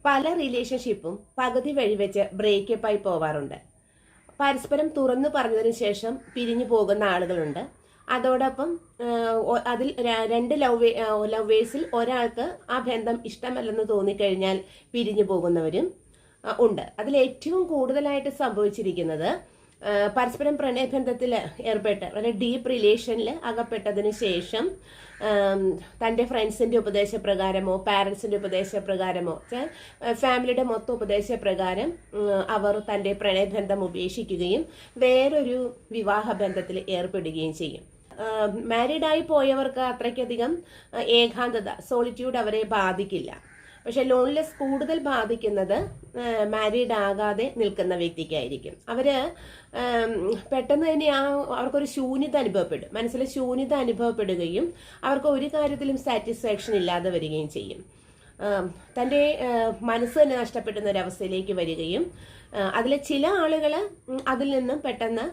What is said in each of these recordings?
പല റിലേഷൻഷിപ്പും പകുതി വഴി വെച്ച് ബ്രേക്കപ്പായി പോവാറുണ്ട്. പരസ്പരം തുറന്നു പറഞ്ഞതിന് ശേഷം പിരിഞ്ഞു പോകുന്ന ആളുകളുണ്ട്. അതോടൊപ്പം അതിൽ രണ്ട് ലവേഴ്സിൽ ഒരാൾക്ക് ആ ബന്ധം ഇഷ്ടമല്ലെന്ന് തോന്നിക്കഴിഞ്ഞാൽ പിരിഞ്ഞു പോകുന്നവരും ഉണ്ട്. അതിൽ ഏറ്റവും കൂടുതലായിട്ട് സംഭവിച്ചിരിക്കുന്നത് പരസ്പരം പ്രണയബന്ധത്തിൽ ഏർപ്പെട്ട് വളരെ ഡീപ്പ് റിലേഷനിൽ അകപ്പെട്ടതിന് ശേഷം തൻ്റെ ഫ്രണ്ട്സിൻ്റെ ഉപദേശപ്രകാരമോ പാരൻസിൻ്റെ ഉപദേശപ്രകാരമോ ഫാമിലിയുടെ മൊത്തം ഉപദേശപ്രകാരം അവർ തൻ്റെ പ്രണയബന്ധം ഉപേക്ഷിക്കുകയും വേറൊരു വിവാഹ ബന്ധത്തിൽ ഏർപ്പെടുകയും ചെയ്യും. മാരീഡായി പോയവർക്ക് അത്രയ്ക്കധികം ഏകാന്തത, സോളിറ്റ്യൂഡ് അവരെ ബാധിക്കില്ല. പക്ഷെ ലോൺലെസ് കൂടുതൽ ബാധിക്കുന്നത് മാരീഡ് ആകാതെ നിൽക്കുന്ന വ്യക്തിക്കായിരിക്കും. അവര് പെട്ടെന്ന് തന്നെ അവർക്കൊരു ശൂന്യത അനുഭവപ്പെടും, മനസ്സിൽ ശൂന്യത അനുഭവപ്പെടുകയും അവർക്ക് ഒരു കാര്യത്തിലും സാറ്റിസ്ഫാക്ഷൻ ഇല്ലാതെ വരികയും ചെയ്യും. തൻ്റെ മനസ്സ് തന്നെ നഷ്ടപ്പെടുന്ന ഒരവസ്ഥയിലേക്ക് വരികയും അതിലെ ചില ആളുകൾ അതിൽ നിന്നും പെട്ടെന്ന്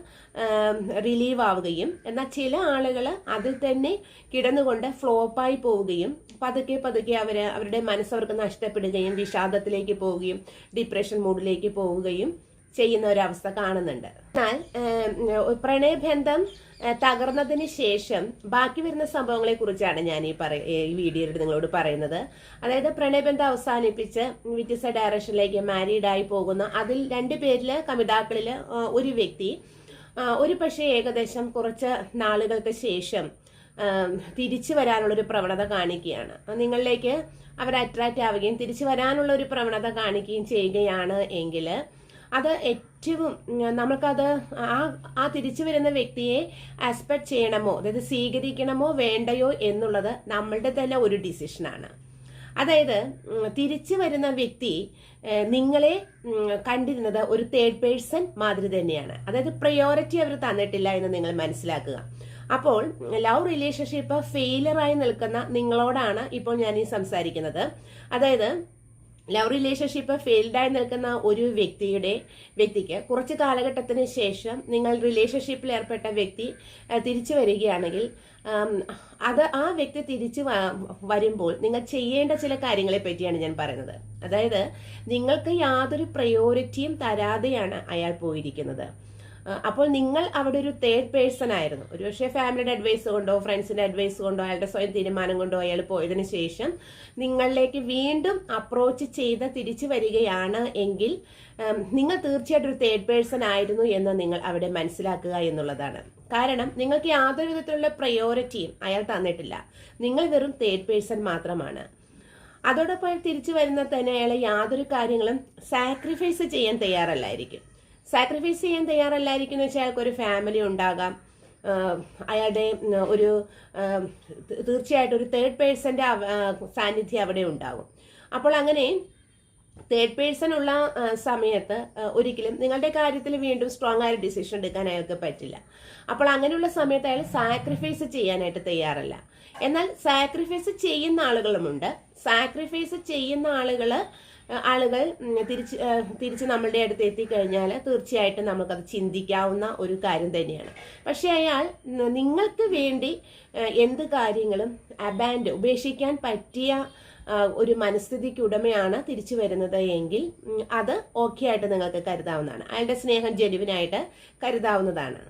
റിലീവ് ആവുകയും എന്നാൽ ചില ആളുകൾ അതിൽ തന്നെ കിടന്നുകൊണ്ട് ഫ്ലോപ്പായി പോവുകയും പതുക്കെ പതുക്കെ അവരുടെ മനസ്സവർക്ക് നഷ്ടപ്പെടുകയും വിഷാദത്തിലേക്ക് പോവുകയും ഡിപ്രഷൻ മൂഡിലേക്ക് പോവുകയും ചെയ്യുന്ന ഒരവസ്ഥ കാണുന്നുണ്ട്. എന്നാൽ പ്രണയബന്ധം തകർന്നതിന് ശേഷം ബാക്കി വരുന്ന സംഭവങ്ങളെ കുറിച്ചാണ് ഞാൻ ഈ വീഡിയോയിൽ നിങ്ങളോട് പറയുന്നത്. അതായത് പ്രണയബന്ധം അവസാനിപ്പിച്ച് വ്യത്യസ്ത ഡയറക്ഷനിലേക്ക് മാരീഡായി പോകുന്ന അതിൽ രണ്ടു പേരില് കമിതാക്കളില് ഒരു വ്യക്തി ഒരു പക്ഷേ ഏകദേശം കുറച്ച് നാളുകൾക്ക് ശേഷം തിരിച്ചു വരാനുള്ളൊരു പ്രവണത കാണിക്കുകയാണ്. നിങ്ങളിലേക്ക് അവർ അട്രാക്റ്റ് ആവുകയും തിരിച്ചു വരാനുള്ള ഒരു പ്രവണത കാണിക്കുകയും ചെയ്യുകയാണ് എങ്കിൽ അത് ഏറ്റവും നമുക്കത് ആ തിരിച്ചു വരുന്ന വ്യക്തിയെ ആസ്പെക്ട് ചെയ്യണമോ, അതായത് സ്വീകരിക്കണമോ വേണ്ടയോ എന്നുള്ളത് നമ്മളുടെ തന്നെ ഒരു ഡിസിഷനാണ്. അതായത് തിരിച്ചു വരുന്ന വ്യക്തി നിങ്ങളെ കണ്ടിരുന്നത് ഒരു തേർഡ് പേഴ്സൺ മാതിരി തന്നെയാണ്. അതായത് പ്രയോറിറ്റി അവർ തന്നിട്ടില്ല എന്ന് നിങ്ങൾ മനസ്സിലാക്കുക. അപ്പോൾ ലവ് റിലേഷൻഷിപ്പ് ഫെയിലറായി നിൽക്കുന്ന നിങ്ങളോടാണ് ഇപ്പോൾ ഞാൻ ഈ സംസാരിക്കുന്നത്. അതായത് ലവ് റിലേഷൻഷിപ്പ് ഫെയിൽഡായി നിൽക്കുന്ന ഒരു വ്യക്തിക്ക് കുറച്ച് കാലഘട്ടത്തിന് ശേഷം നിങ്ങൾ റിലേഷൻഷിപ്പിൽ ഏർപ്പെട്ട വ്യക്തി തിരിച്ചു വരികയാണെങ്കിൽ ആ വ്യക്തി തിരിച്ചു വരുമ്പോൾ നിങ്ങൾ ചെയ്യേണ്ട ചില കാര്യങ്ങളെ പറ്റിയാണ് ഞാൻ പറയുന്നത്. അതായത് നിങ്ങൾക്ക് യാതൊരു പ്രയോറിറ്റിയും തരാതെയാണ് അയാൾ പോയിരിക്കുന്നത്. അപ്പോൾ നിങ്ങൾ അവിടെ ഒരു തേർഡ് പേഴ്സൺ ആയിരുന്നു. ഒരുപക്ഷെ ഫാമിലിയുടെ അഡ്വൈസ് കൊണ്ടോ ഫ്രണ്ട്സിന്റെ അഡ്വൈസ് കൊണ്ടോ അയാളുടെ സ്വയം തീരുമാനം കൊണ്ടോ അയാൾ പോയതിനു ശേഷം നിങ്ങളിലേക്ക് വീണ്ടും അപ്രോച്ച് ചെയ്ത് തിരിച്ചു വരികയാണ് എങ്കിൽ നിങ്ങൾ തീർച്ചയായിട്ടും ഒരു തേർഡ് പേഴ്സൺ ആയിരുന്നു എന്ന് നിങ്ങൾ അവിടെ മനസ്സിലാക്കുക എന്നുള്ളതാണ്. കാരണം നിങ്ങൾക്ക് യാതൊരു വിധത്തിലുള്ള പ്രയോറിറ്റിയും അയാൾ തന്നിട്ടില്ല. നിങ്ങൾ വെറും തേർഡ് പേഴ്സൺ മാത്രമാണ്. അതോടൊപ്പം അയാൾ തിരിച്ചു വരുന്ന തന്നെ അയാളെ യാതൊരു കാര്യങ്ങളും സാക്രിഫൈസ് ചെയ്യാൻ തയ്യാറല്ലായിരിക്കും. സാക്രിഫൈസ് ചെയ്യാൻ തയ്യാറല്ലായിരിക്കും എന്ന് വെച്ചാൽ അയാൾക്കൊരു ഫാമിലി ഉണ്ടാകാം, അയാളുടെ ഒരു തീർച്ചയായിട്ടും ഒരു തേർഡ് പേഴ്സന്റെ സാന്നിധ്യം അവിടെ ഉണ്ടാകും. അപ്പോൾ അങ്ങനെ തേർഡ് പേഴ്സൺ ഉള്ള സമയത്ത് ഒരിക്കലും നിങ്ങളുടെ കാര്യത്തിൽ വീണ്ടും സ്ട്രോങ് ആയ ഡിസിഷൻ എടുക്കാൻ അയാൾക്ക് പറ്റില്ല. അപ്പോൾ അങ്ങനെയുള്ള സമയത്ത് അയാൾ സാക്രിഫൈസ് ചെയ്യാനായിട്ട് തയ്യാറല്ല. എന്നാൽ സാക്രിഫൈസ് ചെയ്യുന്ന ആളുകളുമുണ്ട്. സാക്രിഫൈസ് ചെയ്യുന്ന ആളുകൾ തിരിച്ച് നമ്മളുടെ അടുത്ത് എത്തിക്കഴിഞ്ഞാൽ തീർച്ചയായിട്ടും നമുക്കത് ചിന്തിക്കാവുന്ന ഒരു കാര്യം തന്നെയാണ്. പക്ഷെ അയാൾ നിങ്ങൾക്ക് വേണ്ടി എന്ത് കാര്യങ്ങളും ഉപേക്ഷിക്കാൻ പറ്റിയ ഒരു മനസ്ഥിതിക്ക് ഉടമയാണ് തിരിച്ചു വരുന്നത് എങ്കിൽ അത് ഓക്കെ ആയിട്ട് നിങ്ങൾക്ക് കരുതാവുന്നതാണ്. അയാളുടെ സ്നേഹം ജെനുവിനായിട്ട് കരുതാവുന്നതാണ്.